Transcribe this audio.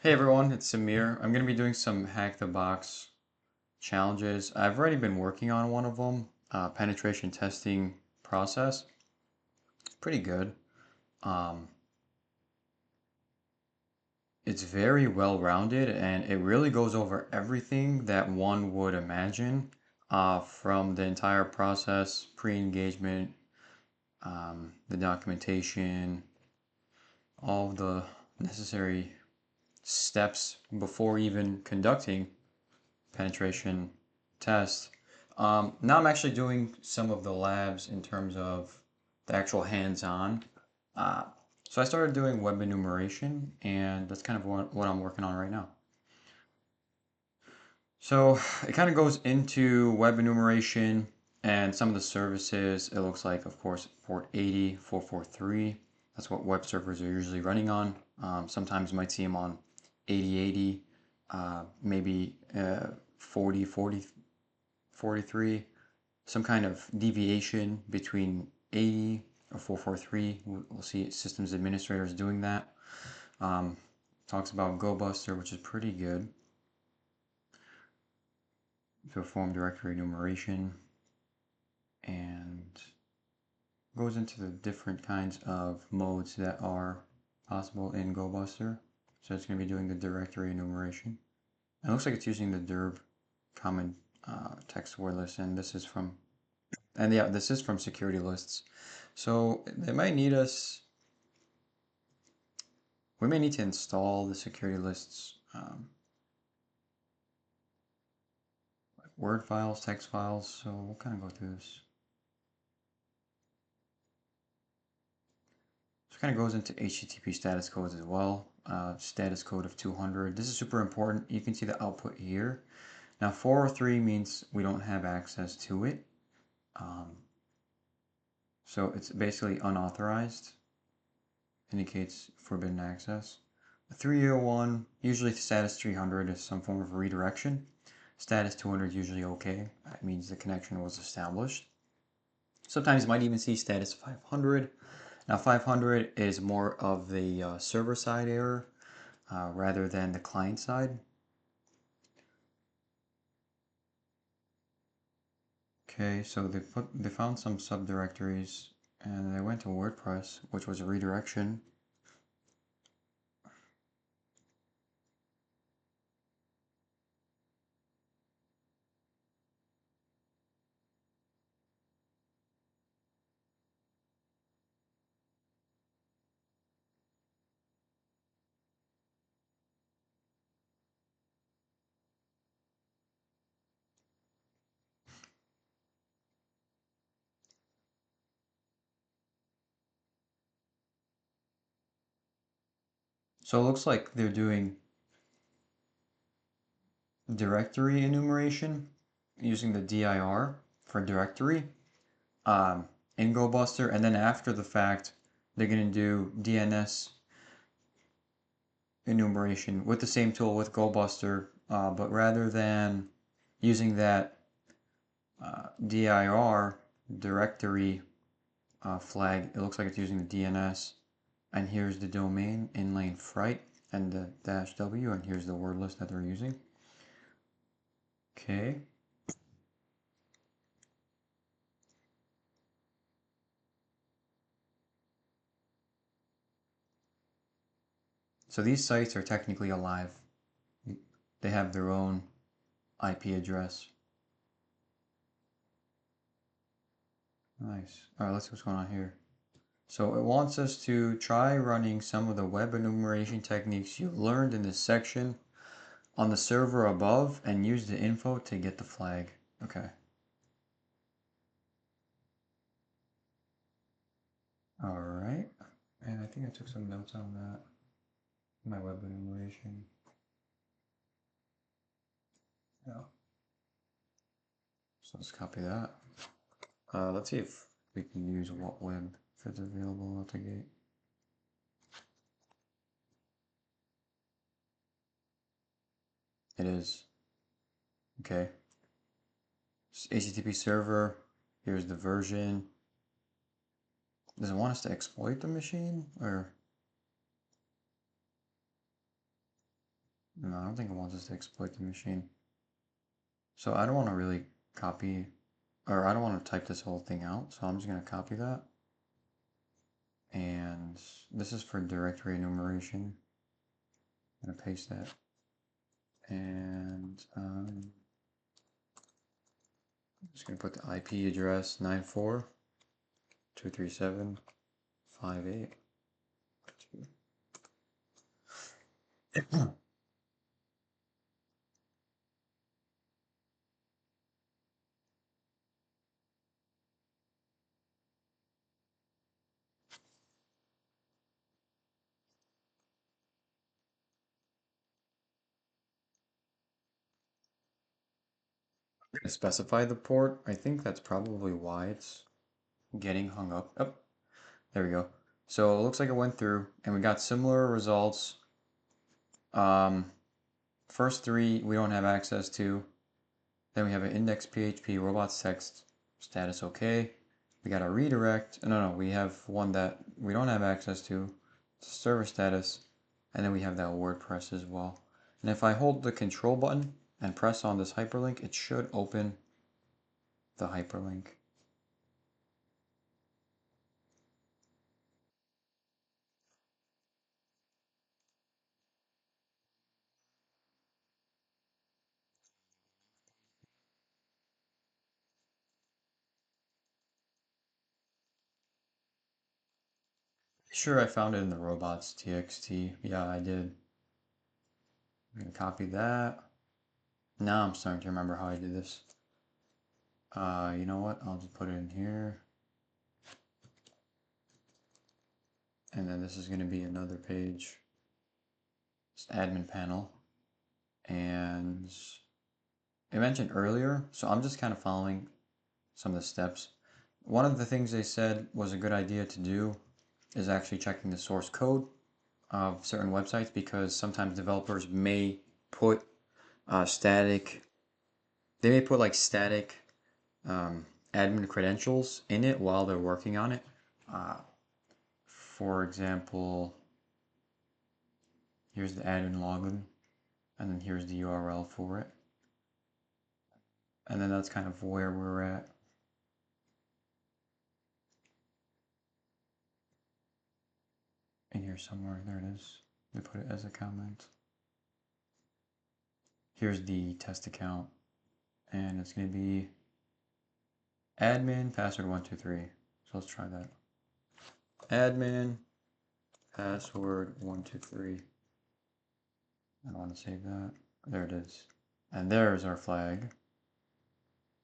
Hey everyone, it's Samir. I'm going to be doing some hack the box challenges. I've already been working on one of them, penetration testing process. Pretty good. Um, it's very well rounded and it really goes over everything that one would imagine from the entire process, pre-engagement, the documentation, all of the necessary steps before even conducting penetration test. Now I'm actually doing some of the labs in terms of the actual hands-on. Uh, so I started doing web enumeration, and that's kind of what I'm working on right now. So it kind of goes into web enumeration and some of the services. It looks like, of course, port 80, 443. That's what web servers are usually running on. Sometimes you might see them on 8080, maybe 43, some kind of deviation between 80 or 443. We'll see systems administrators doing that. Talks about GoBuster, which is pretty good. Perform directory enumeration and goes into the different kinds of modes that are possible in GoBuster. So it's going to be doing the directory enumeration. It looks like it's using the dirb common text word list, and this is from security lists. So they might need us. We may need to install the security lists, like Word files, text files. So we'll kind of go through this. So it kind of goes into HTTP status codes as well. Status code of 200. This is super important. You can see the output here. Now 403 means we don't have access to it. So it's basically unauthorized. Indicates forbidden access. 301, usually status 300 is some form of redirection. Status 200 is usually okay. That means the connection was established. Sometimes you might even see status 500. Now 500 is more of the server side error rather than the client side. Okay, so they found some subdirectories and they went to WordPress, which was a redirection. So it looks like they're doing directory enumeration using the dir for directory in GoBuster, and then after the fact they're going to do DNS enumeration with the same tool with GoBuster, but rather than using that dir directory flag, it looks like it's using the DNS, and here's the domain inlane fright and the -w, and here's the word list that they're using. Okay. So these sites are technically alive. They have their own IP address. Nice. All right, let's see what's going on here. So it wants us to try running some of the web enumeration techniques you learned in this section on the server above and use the info to get the flag. Okay. All right. And I think I took some notes on that. My web enumeration. Yeah. So let's copy that. Let's see if we can use what web if it's available out the gate. It is. Okay. HTTP server. Here's the version. Does it want us to exploit the machine or? No, I don't think it wants us to exploit the machine. So I don't want to really copy, or I don't want to type this whole thing out, so I'm just going to copy that. And this is for directory enumeration. I'm going to paste that. And I'm just going to put the IP address 94.237.58. Specify the port. I think that's probably why it's getting hung up. Oh, there we go. So it looks like it went through and we got similar results. First three we don't have access to. Then we have an index PHP robots text status okay. We got a redirect. No, we have one that we don't have access to. It's server status. And then we have that WordPress as well. And if I hold the control button and press on this hyperlink, it should open the hyperlink. Sure, I found it in the robots txt. Yeah, I did. I'm gonna copy that. Now I'm starting to remember how I did this. You know what? I'll just put it in here. And then this is gonna be another page. It's admin panel. And I mentioned earlier, so I'm just kind of following some of the steps. One of the things they said was a good idea to do is actually checking the source code of certain websites because sometimes developers may put static, they may put like static admin credentials in it while they're working on it. For example, here's the admin login, and then here's the URL for it. And then that's kind of where we're at. In here somewhere, there it is. We put it as a comment. Here's the test account, and it's going to be admin password 123. So let's try that. Admin password 123. I don't want to save that. There it is. And there's our flag.